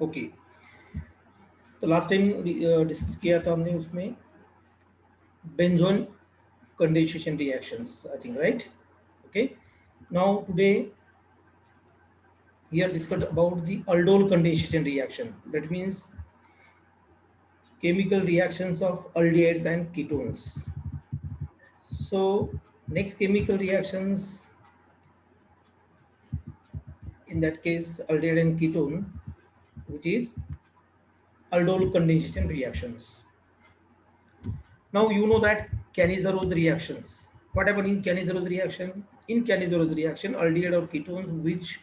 Okay, तो last time discuss किया था हमने उसमें बेंजोन condensation reactions, I think, right? Okay, now today here discussed about the aldol condensation reaction. That means chemical reactions of aldehydes and ketones. So next chemical reactions, in that case aldehyde and ketone, which is aldol condensation reactions. Now you know that Cannizzaro reactions. What happened in Cannizzaro reaction? In Cannizzaro reaction, aldehyde or ketones which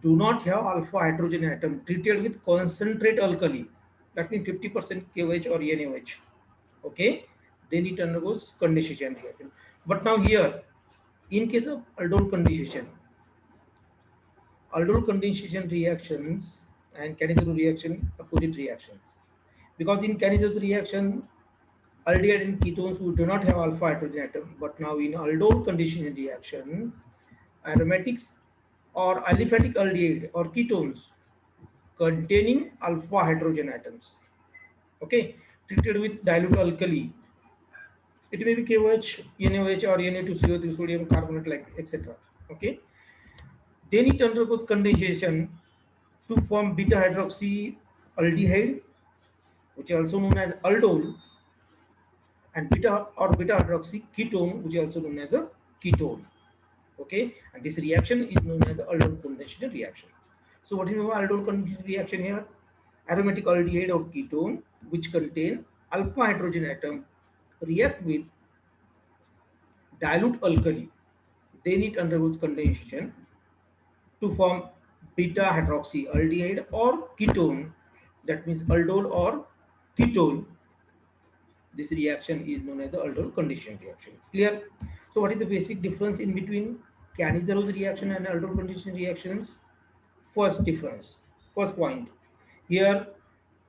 do not have alpha hydrogen atom treated with concentrate alkali, that means 50% KOH or NaOH. Okay, then it undergoes condensation reaction. But now here, in case of aldol condensation reactions and Cannizzaro reaction, opposite reactions. Because in Cannizzaro reaction, aldehyde and ketones who do not have alpha hydrogen atom, but now in aldol condensation reaction, aromatics or aliphatic aldehyde or ketones containing alpha hydrogen atoms, okay, treated with dilute alkali. It may be KOH, NaOH or Na2CO3 sodium carbonate, like etc. Okay, then it undergoes condensation to form beta hydroxy aldehyde, which is also known as aldol, and beta hydroxy ketone, which is also known as a ketone. Okay, and this reaction is known as the aldol condensation reaction. So what is the aldol condensation reaction here? Aromatic aldehyde or ketone which contain alpha hydrogen atom react with dilute alkali, then it undergoes condensation to form beta hydroxy aldehyde or ketone, that means aldol or ketone. This reaction is known as the aldol condensation reaction. Clear? So what is the basic difference in between Cannizzaro reaction and aldol condensation reactions? First difference, first point. Here,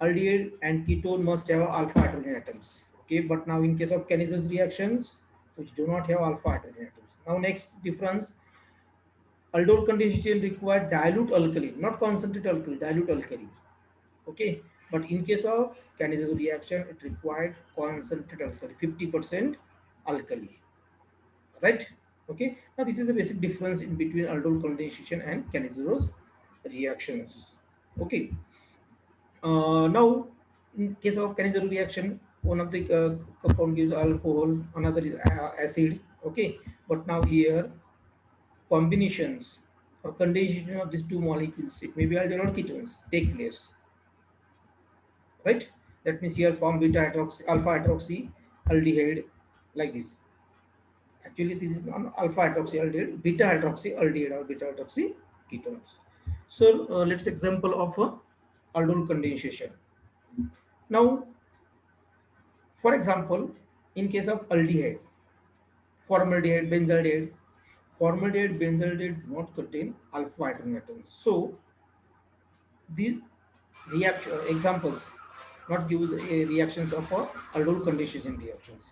aldehyde and ketone must have alpha hydrogen atoms. Okay, but now in case of Cannizzaro reactions, which do not have alpha hydrogen atoms. Now next difference, aldol condensation require dilute alkali, not concentrate alkali, dilute alkali. Okay, but in case of Cannizzaro reaction, it required concentrate alkali, 50% alkali, right? Okay, now this is the basic difference in between aldol condensation and Cannizzaro reactions. Okay, now in case of Cannizzaro reaction, one of the compound gives alcohol, another is acid. Okay, but now here combinations or condensation of these two molecules, it may be aldehyde or ketones, take place, right? That means here form beta hydroxy, alpha hydroxy aldehyde, like this. Actually, this is not alpha hydroxy aldehyde, beta hydroxy aldehyde or beta hydroxy ketones. So let's example of aldol condensation. Now, for example, in case of aldehyde, formaldehyde, benzaldehyde, formaldehyde, benzaldehyde do not contain alpha hydrogen atoms. So these reaction examples not give the reactions of aldol condensation reactions.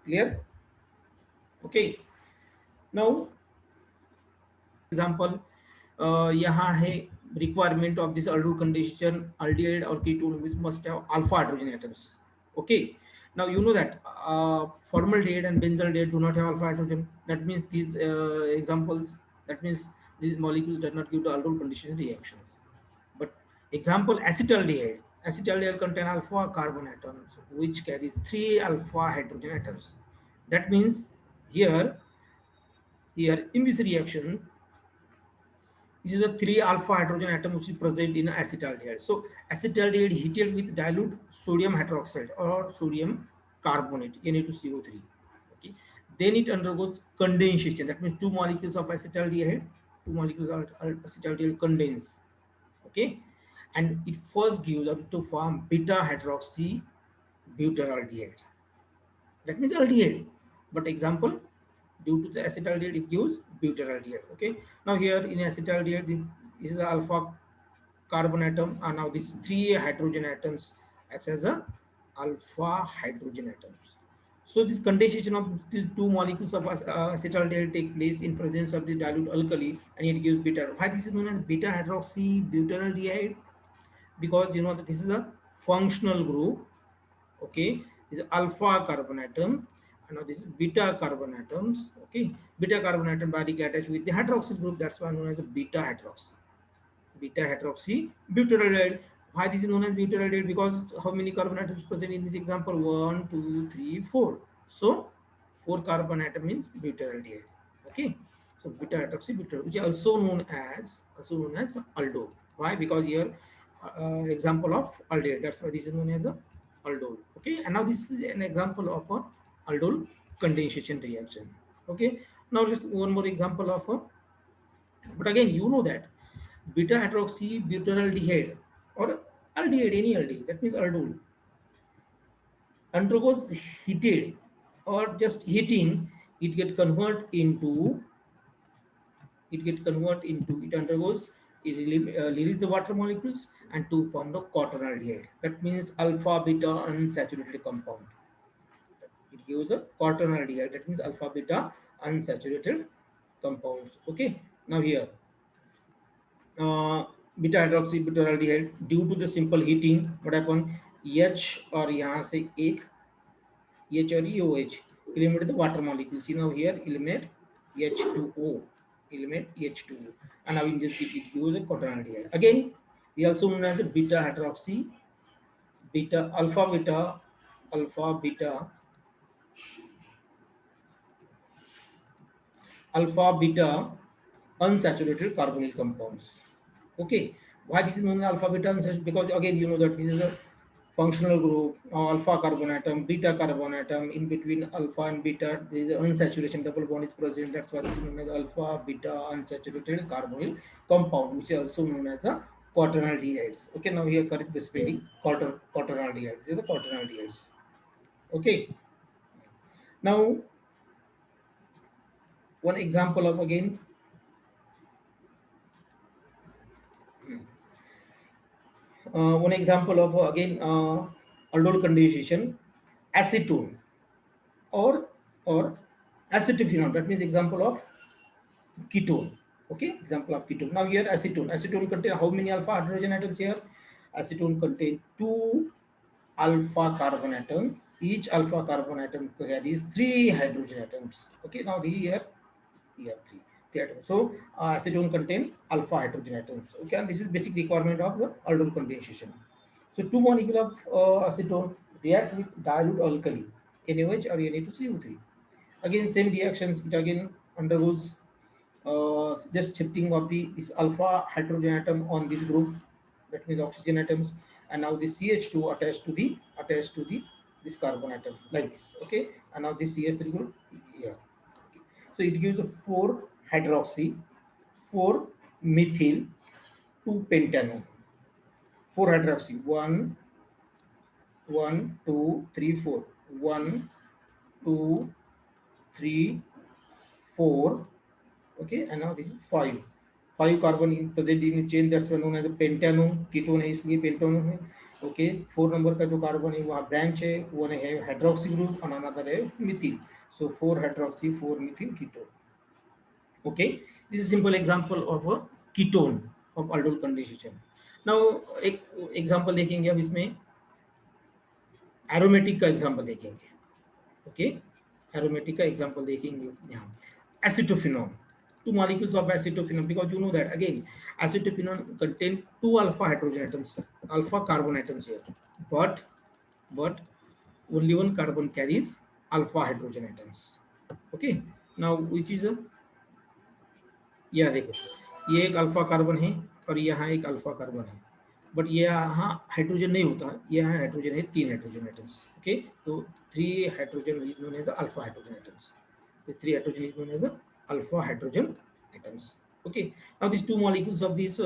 Clear? Okay. Now example यहाँ है requirement of this aldol condensation aldehyde or ketone which must have alpha hydrogen atoms. Okay. Now you know that formaldehyde and benzaldehyde do not have alpha hydrogen. That means these examples. That means these molecules does not give the aldol condensation reactions. But example acetaldehyde. Acetaldehyde contain alpha carbon atoms which carries 3 alpha hydrogen atoms. That means here in this reaction, this is a 3 alpha hydrogen atom which is present in acetaldehyde. So acetaldehyde heated with dilute sodium hydroxide or sodium carbonate, Na2CO3. Okay. Then it undergoes condensation. That means two molecules of acetaldehyde, two molecules of acetaldehyde condense. Okay. And it first gives up to form beta hydroxy butyraldehyde. That means aldehyde. But example, due to the acetaldehyde, it gives butyraldehyde. Okay. Now here in acetaldehyde, this is the alpha carbon atom, and now these 3 hydrogen atoms acts as a alpha hydrogen atoms. So this condensation of these two molecules of acetaldehyde take place in presence of the dilute alkali, and it gives beta. Why this is known as beta hydroxy butyraldehyde? because you know that this is a functional group. Okay, this is alpha carbon atom, and now this is beta carbon atoms. Okay, beta carbon atom directly attached with the hydroxyl group. That's why known as a beta hydroxy. Beta hydroxy butyrylate. Why this is known as butyrylate? Because how many carbon atoms present in this example? 1, 2, 3, 4. So 4 carbon atom means butyrylate. Okay. So beta hydroxy butyrylate, which is also known as aldol. Why? Because here example of aldehyde. That's why this is known as a aldol. Okay. And now this is an example of a aldol condensation reaction. Okay. Now let's one more example of a. But again, you know that beta hydroxy butyraldehyde or aldehyde, any aldehyde, that means aldol, undergoes heated or just heating, it get convert into it undergoes release the water molecules and to form the quaternaldehyde. That means alpha beta unsaturated compound. It gives a quaternaldehyde. That means alpha beta unsaturated compounds. Okay. Now here uh, beta hydroxy butyraldehyde, due to the simple heating what happen, H और यहाँ से एक H और OH eliminate the water molecule. See now here eliminate H2O, eliminate H2O, and now in this case it gives a quaternaldehyde. Again, we also known as a beta hydroxy, beta alpha beta alpha beta unsaturated carbonyl compounds. Okay, why this is known as alpha beta unsaturated? Because again you know that this is a functional group, alpha carbon atom, beta carbon atom. In between alpha and beta, there is an unsaturation double bond is present. That's why this is known as alpha beta unsaturated carbonyl compound, which is also known as a quaternaldehydes. Okay, now here correct the spelling. Quaternaldehydes. These are the quaternaldehydes. Okay, now one example of again one example of again aldol condensation, acetone or acetophenone. That means example of ketone. Okay, example of ketone. Now here acetone. Acetone contain how many alpha hydrogen atoms here? Acetone contain two alpha carbon atom. Each alpha carbon atom carries three hydrogen atoms. Okay, now here three atoms. So acetone contain alpha hydrogen atoms. Okay, and this is basic requirement of the aldol condensation. So two molecule of acetone react with dilute alkali NaOH or Na2CO3. Again same reactions. It again undergoes just shifting of the this alpha hydrogen atom on this group, that means oxygen atoms, and now this CH2 attached to the this carbon atom like this. Okay, and now this CH3 group here. Okay. So it gives a 4 hydroxy, 4 methyl, 2 pentanone, 4 hydroxy, 1 1 2 3 4, 1 2 3 4. Okay, and now this is 5 carbon in present in chain, that's known as a pentanone. Ketone है इसलिए pentanone है. Okay, 4 number का जो carbon है वहाँ branch है, one है hydroxy group और अनदर है मिथिल. सो 4 hydroxy 4 Mithil ketone. Okay, this is simple example of a ketone of aldol condensation. now एक एग्जांपल देखेंगे अब इसमें एरोमेटिक का एग्जांपल देखेंगे. ओके, एरोमेटिक का एग्जांपल देखेंगे यहाँ. Acetophenone, two molecules of acetophenone, because you know that again acetophenone contain two alpha hydrogen atoms, alpha carbon atoms here, but only one carbon carries alpha hydrogen atoms. Okay, now which is a, यह देखो ये एक alpha carbon है और यहाँ एक alpha carbon है, but ये यहाँ हाइड्रोजन नहीं होता, यहाँ हाइड्रोजन है 3 हाइड्रोजन एटम्स. ओके, तो 3 hydrogen is known as alpha hydrogen atoms. The 3 hydrogen is known as a alpha hydrogen atoms. Okay, now these two molecules of this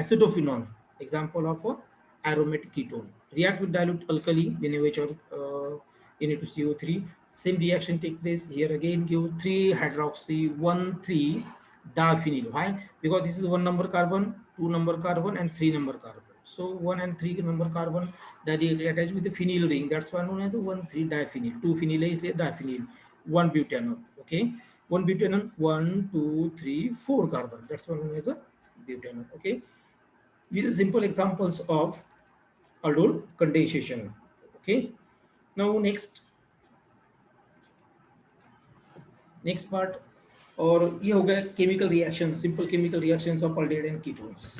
acetophenone, example of a aromatic ketone, react with dilute alkali NaOH or Na2CO3. Same reaction take place here. Again give 3 hydroxy 1 3 diphenyl. Why? Because this is 1 number carbon, 2 number carbon and 3 number carbon. So 1 and 3 number carbon directly attached with the phenyl ring. That's why known as the 1 3 diphenyl. 2 phenyl is diphenyl. 1 butanol. Okay, 1 butanol, 1 2 3 4 carbon. That's one known as a butanol. Okay, These are simple examples of aldol condensation. Okay. Now next part, और ये हो गया chemical reaction, simple chemical reactions of aldehyde and ketones.